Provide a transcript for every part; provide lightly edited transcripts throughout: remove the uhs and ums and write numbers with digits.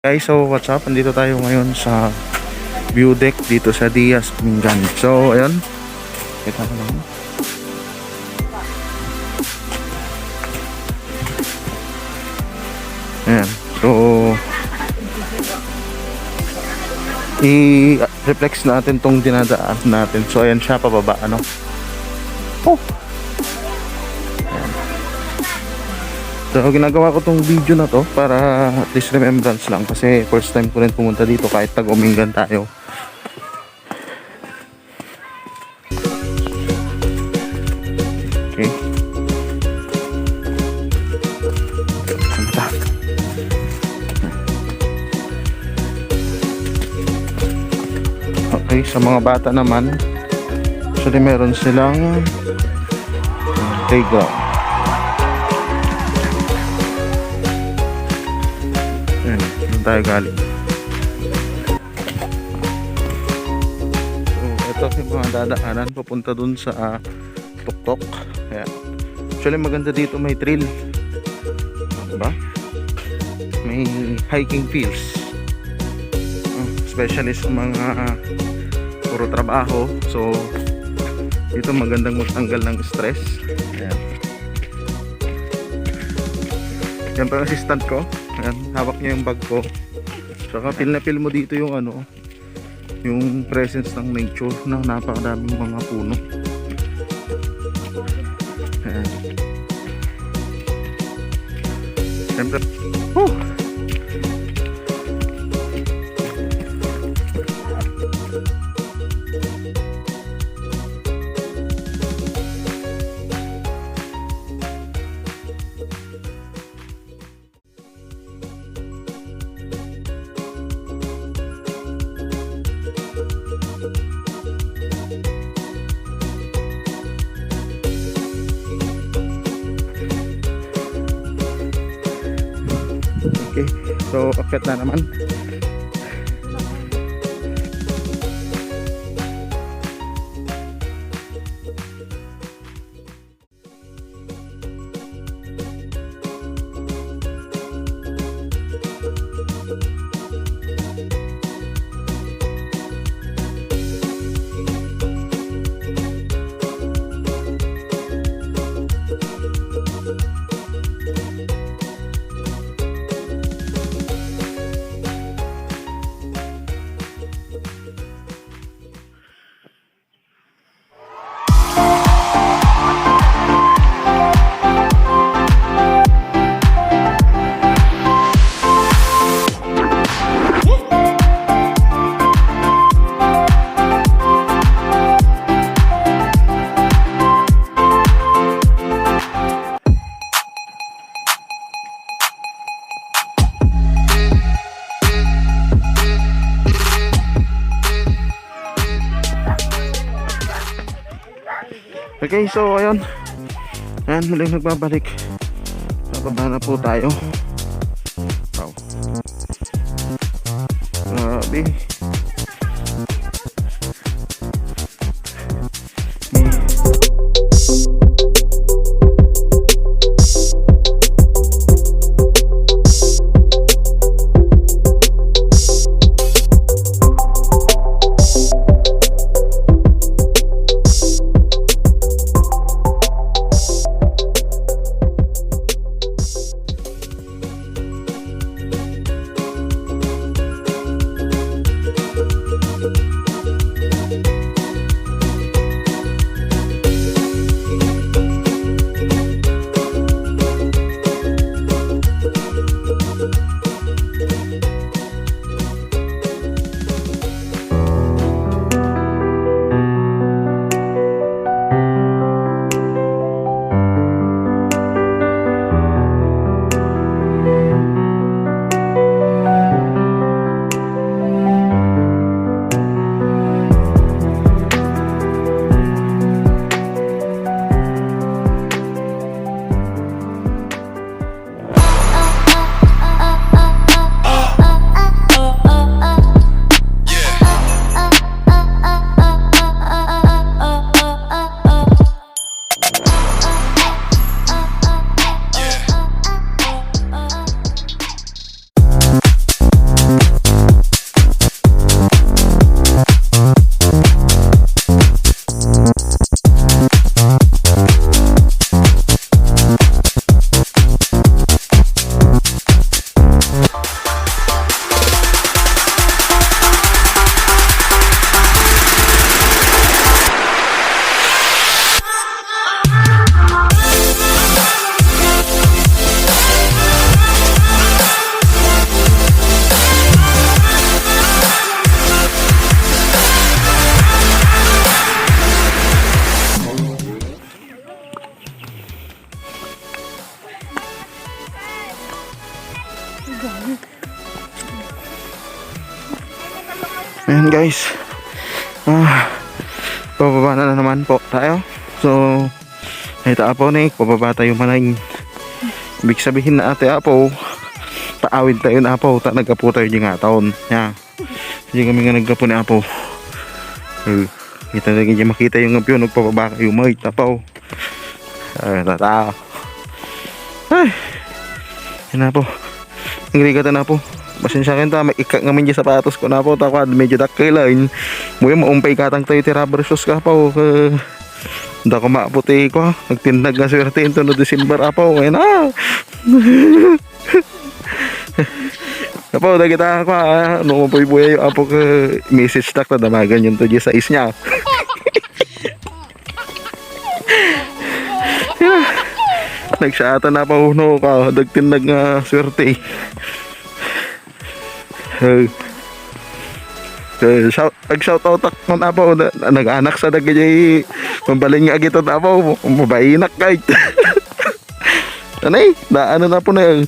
Guys, so what's up? Andito tayo ngayon sa view deck dito sa Diaz, Umingan. So, ayun. Kita mo lang. Ayan. So, i-reflex natin tong dinadaan natin. So, ayan siya, pababa, ano? Oh! Ayan. So, ginagawa ko tong video na to para at least remembrance lang. Kasi first time ko rin pumunta dito kahit tag-Umingan tayo. Okay. Okay, sa mga bata naman, actually meron silang playground. Ayan, doon tayo galing. So, ito yung mga dadaanan papunta dun sa tuktok. Ayan. Actually maganda dito, may trail. Diba? May hiking fields. Especially sa mga puro trabaho. So dito magandang magtanggal ng stress. Ayan. Yan pa ang assistant ko. Ayan, hawak niya yung bag ko. Saka feel na feel mo dito yung ano, yung presence ng nature na napakadaming mga puno. Ayan. Siyempre, okay, so akyat na naman. Okay, so ayun. Ayan, muling nagbabalik. Bababa na po tayo. Wow. Grabe. Ayan guys. Pababa na naman po tayo. So, ito apo ni, pababa tayo maning. Ibig sabihin na ate apo, paawid tayo na apo, nagkapo tayo di nga taon. Ya. Hindi kami nga nagkapo ni apo. Kita na ganyan makita yung ngapyo, nagpababa kayo may tapaw. Tata. Ay. Yan na po. Ang rigatan na po. Basin sa akin ta, may ikak nga medyo sapatos ko na po. Takad, medyo dakilain. Muya maumpay katang tayo ti rubber shoes ka po. Hindi ko maaputi ko. Nagtindag nga swerte ito no December apo. Ngayon na. Apo, nagkita ko ha. Nung mapuy-puy yung apo ka message tak na damagan yun to dyan sa is niya. Nagsaatan na pa uno ka. Nagtindag nga swerte. Shout out man apo nag-anak sa nagay mambalin nga agito na apo mabainak kahit anay ano na po na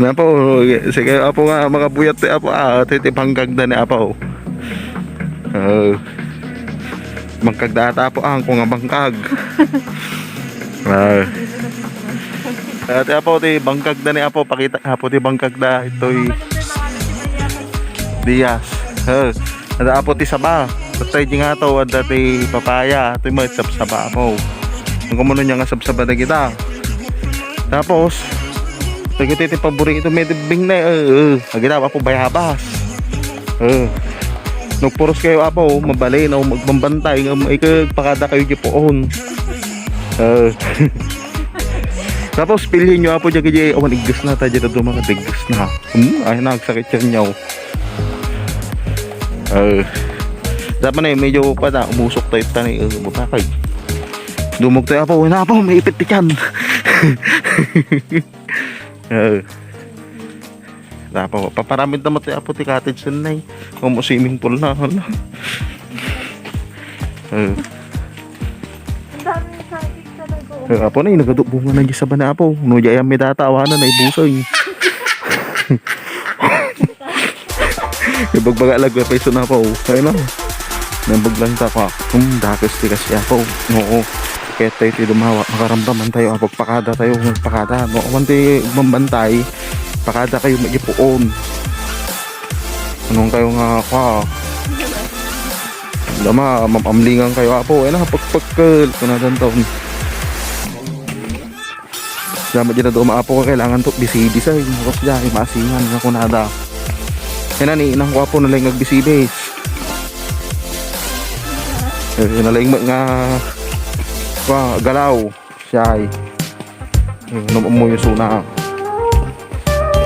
na po sige apo nga makabuyat ti apo titipanggag na ni apo bangkag apo ang kung nga bangkag ate apo ti bangkag na ni apo pakita apo ti bangkag na ito'y Dias ada apo ti saba patay di nga to ada ti papaya ito'y mga sabsaba apo ang kumuno niya nga sabsaba na kita tapos nagiti ti paborito may tibing na agita apo bayabas nagpuros kayo apo mabalay na magbambantay nga ikagpakada kayo di poon tapos pilhin nyo apo dyan kaya awan igas na tayo dyan na dumakatiggas na ay nagsakit yan nyaw dapat na medyo pa na umusok tayo tanay bupakay dumog tayo apo na apo may ipit yan dapat paparamid naman tayo apo ti cottage na swimming pool na apo na yung nagadubungan na dyan sa bana apo no dyan may tatawanan na ibusay ibagbaga lagwa peso na apo ayun na nabaglang taka dakas tigas siya apo oo kaya tayo tayo dumawa makaramdaman tayo pagpakada tayo magpakada no awanti mambantay pakada kayo magipuon anong kayo nga kwa lama mamamlingan kayo apo ayun na pagpagkal kunadan taon dapat dyan na doon maapo ka kailangan to bisibis ay bukas dyan masingan nga kunada yan na ni inang ko apo nalang nagbisibis nalang nga galaw siya ay numumo yung suna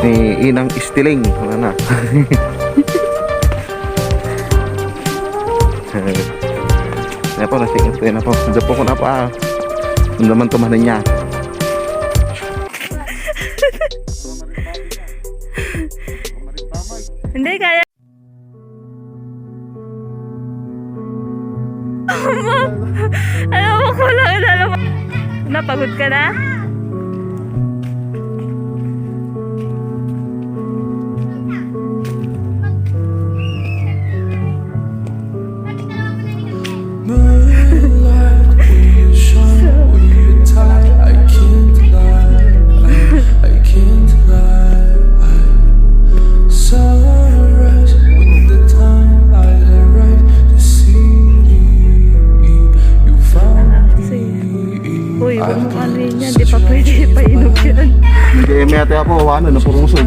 ni inang istiling wala na yan po nasingat ko yun po dyan po ko na pa naman tumanan niya hindi kaya. Alam mo ko lang napagod ka na? Uy, huwag mo ano yun yan, di pa pwede painog yan. hindi may ate ako ano napuruson